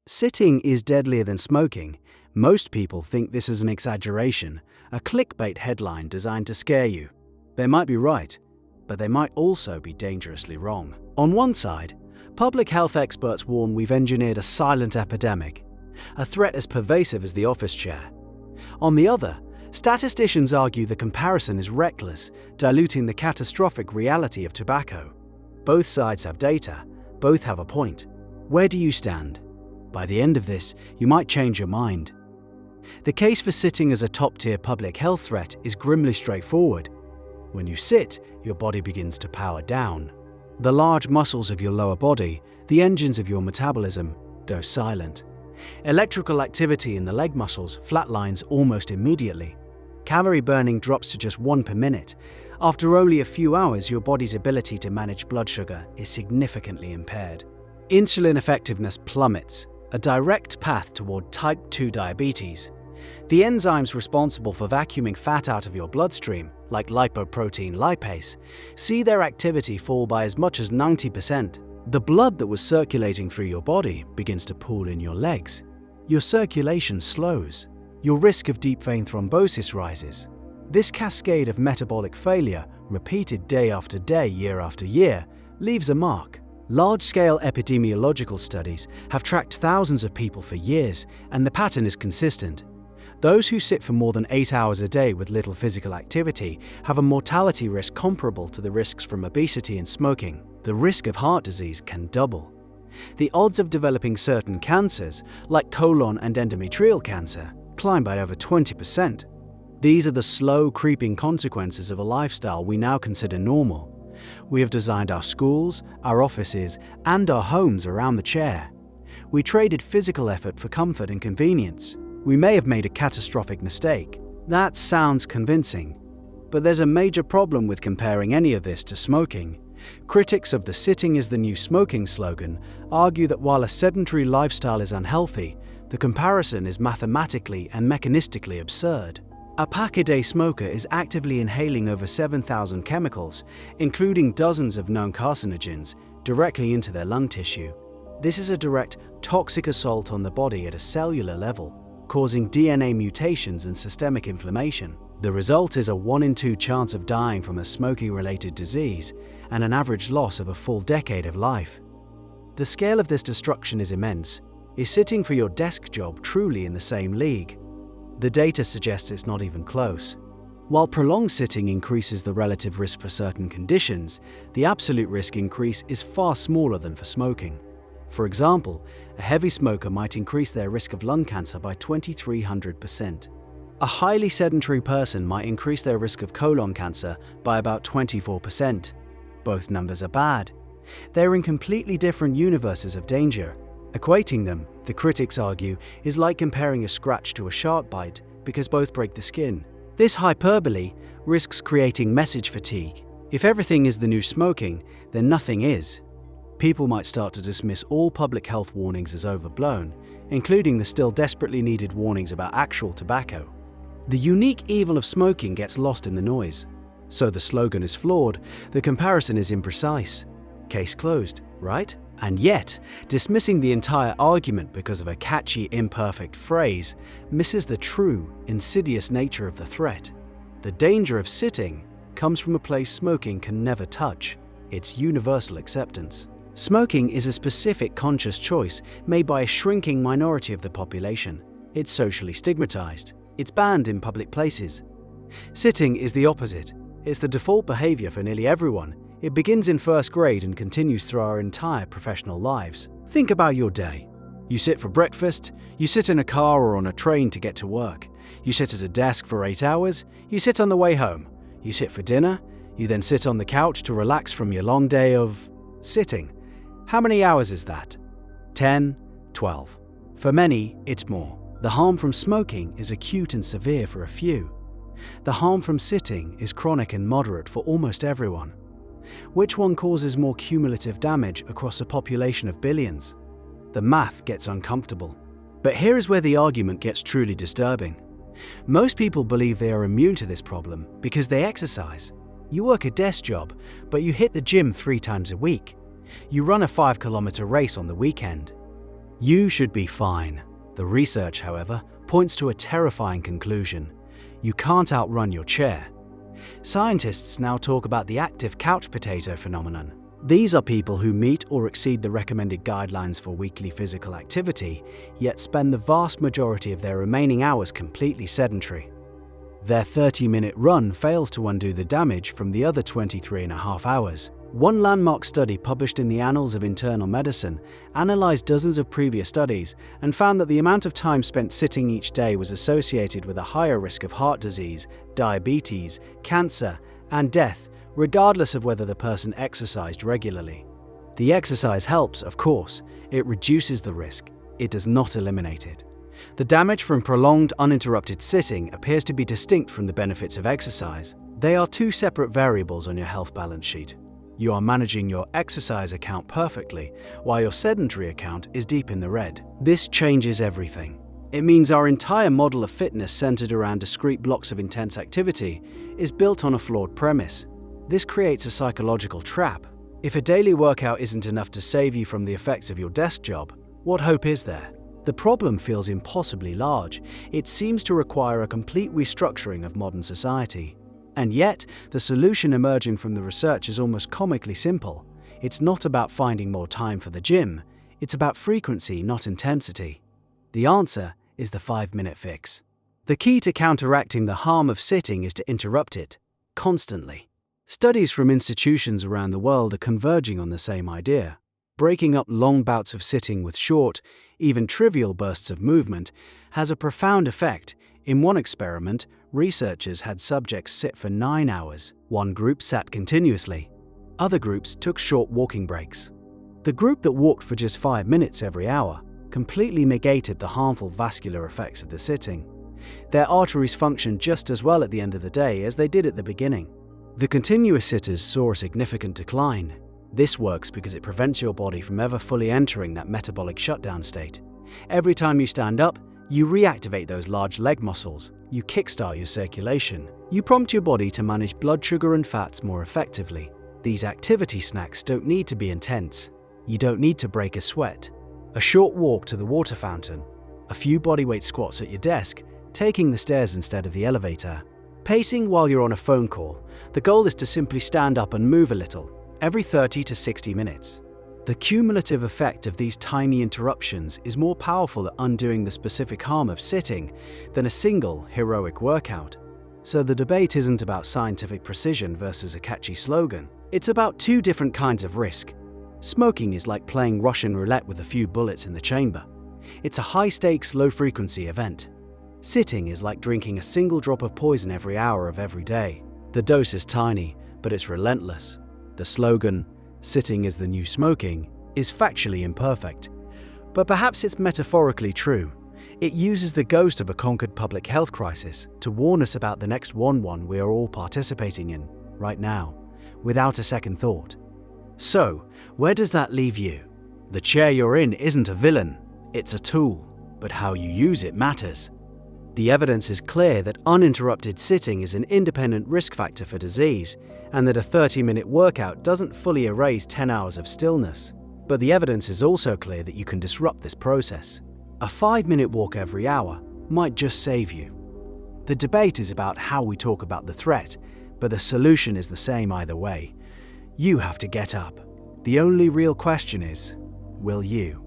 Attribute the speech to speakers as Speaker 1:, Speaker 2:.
Speaker 1: Sitting is deadlier than smoking. Most people think this is an exaggeration, a clickbait headline designed to scare you. They might be right, but they might also be dangerously wrong. On one side, public health experts warn we've engineered a silent epidemic, a threat as pervasive as the office chair. On the other, statisticians argue the comparison is reckless, diluting the catastrophic reality of tobacco. Both sides have data, both have a point. Where do you stand? By the end of this, you might change your mind. The case for sitting as a top-tier public health threat is grimly straightforward. When you sit, your body begins to power down. The large muscles of your lower body, the engines of your metabolism, go silent. Electrical activity in the leg muscles flatlines almost immediately. Calorie burning drops to just 1 per minute. After only a few hours, your body's ability to manage blood sugar is significantly impaired. Insulin effectiveness plummets, a direct path toward type 2 diabetes. The enzymes responsible for vacuuming fat out of your bloodstream, like lipoprotein lipase, see their activity fall by as much as 90%. The blood that was circulating through your body begins to pool in your legs. Your circulation slows. Your risk of deep vein thrombosis rises. This cascade of metabolic failure, repeated day after day, year after year, leaves a mark. Large-scale epidemiological studies have tracked thousands of people for years, and the pattern is consistent. Those who sit for more than 8 hours a day with little physical activity have a mortality risk comparable to the risks from obesity and smoking. The risk of heart disease can double. The odds of developing certain cancers, like colon and endometrial cancer, climb by over 20%. These are the slow, creeping consequences of a lifestyle we now consider normal. We have designed our schools, our offices, and our homes around the chair. We traded physical effort for comfort and convenience. We may have made a catastrophic mistake. That sounds convincing. But there's a major problem with comparing any of this to smoking. Critics of the "sitting is the new smoking" slogan argue that while a sedentary lifestyle is unhealthy, the comparison is mathematically and mechanistically absurd. A pack-a-day smoker is actively inhaling over 7,000 chemicals, including dozens of known carcinogens, directly into their lung tissue. This is a direct, toxic assault on the body at a cellular level, causing DNA mutations and systemic inflammation. The result is a 1 in 2 chance of dying from a smoking-related disease and an average loss of a full decade of life. The scale of this destruction is immense. Is sitting for your desk job truly in the same league? The data suggests it's not even close. While prolonged sitting increases the relative risk for certain conditions, the absolute risk increase is far smaller than for smoking. For example, a heavy smoker might increase their risk of lung cancer by 2,300%. A highly sedentary person might increase their risk of colon cancer by about 24%. Both numbers are bad. They're in completely different universes of danger. Equating them, the critics argue, is like comparing a scratch to a shark bite because both break the skin. This hyperbole risks creating message fatigue. If everything is the new smoking, then nothing is. People might start to dismiss all public health warnings as overblown, including the still desperately needed warnings about actual tobacco. The unique evil of smoking gets lost in the noise. So the slogan is flawed, the comparison is imprecise. Case closed, right? And yet, dismissing the entire argument because of a catchy, imperfect phrase misses the true, insidious nature of the threat. The danger of sitting comes from a place smoking can never touch, its universal acceptance. Smoking is a specific conscious choice made by a shrinking minority of the population. It's socially stigmatized. It's banned in public places. Sitting is the opposite. It's the default behavior for nearly everyone. It begins in first grade and continues through our entire professional lives. Think about your day. You sit for breakfast, you sit in a car or on a train to get to work. You sit at a desk for 8 hours, you sit on the way home. You sit for dinner, you then sit on the couch to relax from your long day of sitting. How many hours is that? 10, 12. For many, it's more. The harm from smoking is acute and severe for a few. The harm from sitting is chronic and moderate for almost everyone. Which one causes more cumulative damage across a population of billions? The math gets uncomfortable. But here is where the argument gets truly disturbing. Most people believe they are immune to this problem because they exercise. You work a desk job, but you hit the gym 3 times a week. You run a 5-kilometer race on the weekend. You should be fine. The research, however, points to a terrifying conclusion. You can't outrun your chair. Scientists now talk about the active couch potato phenomenon. These are people who meet or exceed the recommended guidelines for weekly physical activity, yet spend the vast majority of their remaining hours completely sedentary. Their 30-minute run fails to undo the damage from the other 23.5 hours. One landmark study published in the Annals of Internal Medicine analyzed dozens of previous studies and found that the amount of time spent sitting each day was associated with a higher risk of heart disease, diabetes, cancer, and death, regardless of whether the person exercised regularly. The exercise helps, of course. It reduces the risk. It does not eliminate it. The damage from prolonged, uninterrupted sitting appears to be distinct from the benefits of exercise. They are two separate variables on your health balance sheet. You are managing your exercise account perfectly, while your sedentary account is deep in the red. This changes everything. It means our entire model of fitness centered around discrete blocks of intense activity is built on a flawed premise. This creates a psychological trap. If a daily workout isn't enough to save you from the effects of your desk job, what hope is there? The problem feels impossibly large. It seems to require a complete restructuring of modern society. And yet, the solution emerging from the research is almost comically simple. It's not about finding more time for the gym. It's about frequency, not intensity. The answer is the 5-minute fix. The key to counteracting the harm of sitting is to interrupt it, constantly. Studies from institutions around the world are converging on the same idea. Breaking up long bouts of sitting with short, even trivial bursts of movement has a profound effect. In one experiment, researchers had subjects sit for 9 hours. One group sat continuously. Other groups took short walking breaks. The group that walked for just 5 minutes every hour completely negated the harmful vascular effects of the sitting. Their arteries functioned just as well at the end of the day as they did at the beginning. The continuous sitters saw a significant decline. This works because it prevents your body from ever fully entering that metabolic shutdown state. Every time you stand up, you reactivate those large leg muscles. You kickstart your circulation. You prompt your body to manage blood sugar and fats more effectively. These activity snacks don't need to be intense. You don't need to break a sweat. A short walk to the water fountain, a few bodyweight squats at your desk, taking the stairs instead of the elevator. Pacing while you're on a phone call. The goal is to simply stand up and move a little, every 30 to 60 minutes. The cumulative effect of these tiny interruptions is more powerful at undoing the specific harm of sitting than a single heroic workout. So the debate isn't about scientific precision versus a catchy slogan. It's about two different kinds of risk. Smoking is like playing Russian roulette with a few bullets in the chamber. It's a high-stakes, low-frequency event. Sitting is like drinking a single drop of poison every hour of every day. The dose is tiny, but it's relentless. The slogan, "Sitting is the new smoking," is factually imperfect. But perhaps it's metaphorically true. It uses the ghost of a conquered public health crisis to warn us about the next one we are all participating in, right now, without a second thought. So, where does that leave you? The chair you're in isn't a villain, it's a tool, but how you use it matters. The evidence is clear that uninterrupted sitting is an independent risk factor for disease, and that a 30-minute workout doesn't fully erase 10 hours of stillness. But the evidence is also clear that you can disrupt this process. A 5-minute walk every hour might just save you. The debate is about how we talk about the threat, but the solution is the same either way. You have to get up. The only real question is, will you?